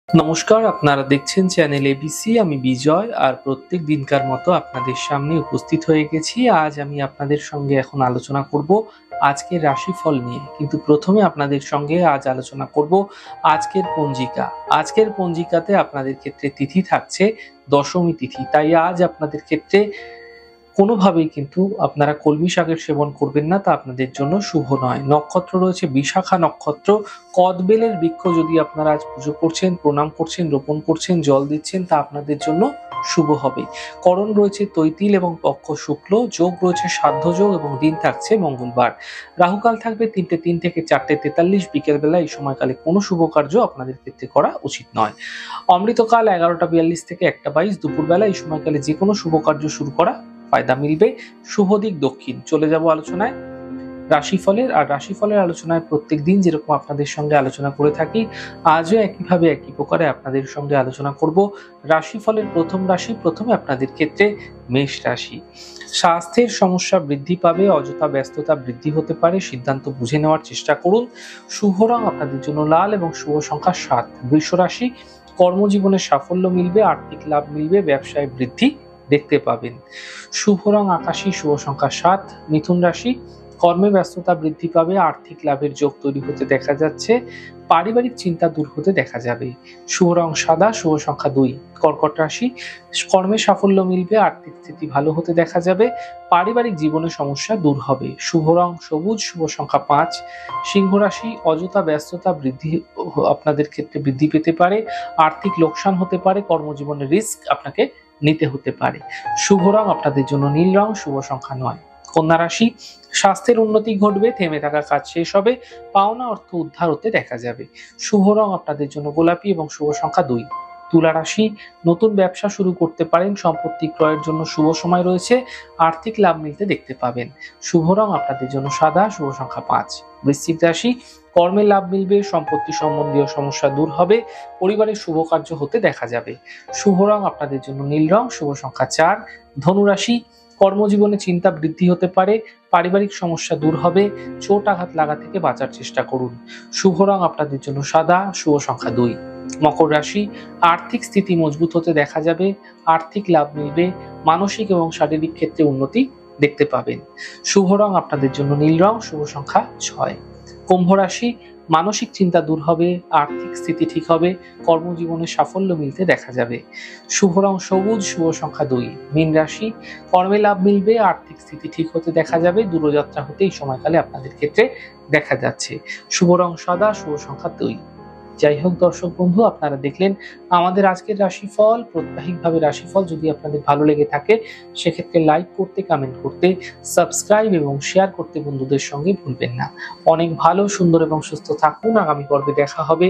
নমস্কার, আপনারা দেখছেন চ্যানেল এবিসি। আমি বিজয় আর প্রত্যেক দিনকার মতো আপনাদের সামনে উপস্থিত হয়ে গেছি। আজ আমি আপনাদের সঙ্গে এখন আলোচনা করব আজকের রাশিফল নিয়ে। কিন্তু প্রথমে আপনাদের সঙ্গে আজ আলোচনা করব আজকের পঞ্জিকা। আজকের পঞ্জিকাতে আপনাদের ক্ষেত্রে তিথি থাকছে দশমী তিথি। তাই আজ আপনাদের ক্ষেত্রে কোনোভাবেই কিন্তু আপনারা কলমি শাকের সেবন করবেন না, তা আপনাদের জন্য শুভ নয়। নক্ষত্র রয়েছে বিশাখা নক্ষত্র। কদবেলের বৃক্ষ যদি আপনারা আজ পুজো করছেন, প্রণাম করছেন, রোপণ করছেন, জল দিচ্ছেন, তা আপনাদের জন্য শুভ হবে। করণ রয়েছে তৈতিল এবং পক্ষ শুক্ল। যোগ রয়েছে সাধ্য যোগ এবং দিন থাকছে মঙ্গলবার। রাহুকাল থাকবে 3টে 3 থেকে 4টে 43 বিকেলবেলা। এই সময়কালে কোনো শুভ কার্য আপনাদের ক্ষেত্রে করা উচিত নয়। অমৃতকাল 11টা 42 থেকে 1টা 22 দুপুরবেলা। এই সময়কালে যে কোনো শুভ কার্য শুরু করা ফায়দা মিলবে। শুভ দিক দক্ষিণ। চলে যাব আলোচনায় রাশিফলের। আর রাশিফলের আলোচনায় প্রত্যেক দিন যেরকম আপনাদের সঙ্গে আলোচনা করে থাকি, আজও একইভাবে একই প্রকারে আপনাদের সঙ্গে আলোচনা করব রাশিফলের প্রথম রাশি। প্রথমে আপনাদের ক্ষেত্রে মেষ রাশি। স্বাস্থ্যের সমস্যা বৃদ্ধি পাবে, অযথা ব্যস্ততা বৃদ্ধি হতে পারে, সিদ্ধান্ত বুঝে নেওয়ার চেষ্টা করুন। শুভ রং আপনাদের জন্য লাল এবং শুভ সংখ্যা 7। বৃষ রাশি। কর্মজীবনে সাফল্য মিলবে, আর্থিক লাভ মিলবে, ব্যবসায় বৃদ্ধি দেখতে পাবেন। শুভ রং আকাশী, শুভ সংখ্যা 7। মিথুন রাশি। কর্মে ব্যস্ততা বৃদ্ধি পাবে, আর্থিক লাভের যোগ তৈরি হতে দেখা যাচ্ছে, পারিবারিক চিন্তা দূর হতে দেখা যাবে। শুভ রং সাদা, শুভ সংখ্যা 2। কর্কট রাশি। কর্মে সাফল্য মিলবে, আর্থিক স্থিতি ভালো হতে দেখা যাবে, পারিবারিক জীবনে সমস্যা দূর হবে। শুভ রং সবুজ, শুভ সংখ্যা 5। সিংহ রাশি। অযথা ব্যস্ততা বৃদ্ধি আপনাদের ক্ষেত্রে বৃদ্ধি পেতে পারে, আর্থিক লোকসান হতে পারে, কর্মজীবনে রিস্ক আপনাকে নিতে হতে পারে। শুভ রং আপনাদের জন্য নীল রং, শুভ সংখ্যা 9। কন্যা রাশি। স্বাস্থ্যের উন্নতি ঘটবে, থেমে থাকা কাজ শেষ হবে, পাওনা অর্থ উদ্ধার হতে দেখা যাবে। শুভ রং আপনাদের জন্য গোলাপি এবং শুভ সংখ্যা 2। তুলা রাশি। নতুন ব্যবসা শুরু করতে পারেন, সম্পত্তি ক্রয়ের জন্য শুভ সময় রয়েছে, আর্থিক লাভ মিলতে দেখতে পাবেন। শুভ রং আপনাদের জন্য সাদা, শুভ সংখ্যা 5। বৃশ্চিক রাশি। কর্মে লাভ মিলবে, সম্পত্তি সম্বন্ধীয় সমস্যা দূর হবে, পরিবারের শুভ কার্য হতে দেখা যাবে। শুভ রং আপনাদের জন্য নীল রং, শুভ সংখ্যা 4। ধনু রাশি। কর্মজীবনে চিন্তা বৃদ্ধি হতে পারে, পারিবারিক সমস্যা দূর হবে, চোট আঘাত লাগা থেকে বাঁচার চেষ্টা করুন। শুভ রং আপনাদের জন্য সাদা, শুভ সংখ্যা 2। মকর রাশি। আর্থিক স্থিতি মজবুত হতে দেখা যাবে, আর্থিক লাভ মিলবে, মানসিক এবং শারীরিক ক্ষেত্রে উন্নতি দেখতে পাবেন। শুভ রং আপনাদের জন্য নীল রং, শুভ সংখ্যা 6। কুম্ভ রাশি। মানসিক চিন্তা দূর হবে, আর্থিক স্থিতি ঠিক হবে, কর্মজীবনে সাফল্য মিলতে দেখা যাবে। শুভ রং সবুজ, শুভ সংখ্যা 2। মীন রাশি। কর্মে লাভ মিলবে, আর্থিক স্থিতি ঠিক হতে দেখা যাবে, দূরযাত্রা হতে এই সময়কালে আপনাদের ক্ষেত্রে দেখা যাচ্ছে। শুভ রং সাদা, শুভ সংখ্যা 2। যাই হোক দর্শক বন্ধু, আপনারা দেখলেন আমাদের আজকের রাশিফল। প্রত্যাহিকভাবে রাশিফল যদি আপনাদের ভালো লেগে থাকে, সেক্ষেত্রে লাইক করতে, কমেন্ট করতে, সাবস্ক্রাইব এবং শেয়ার করতে বন্ধুদের সঙ্গে ভুলবেন না। অনেক ভালো, সুন্দর এবং সুস্থ থাকুন। আগামী পর্বে দেখা হবে।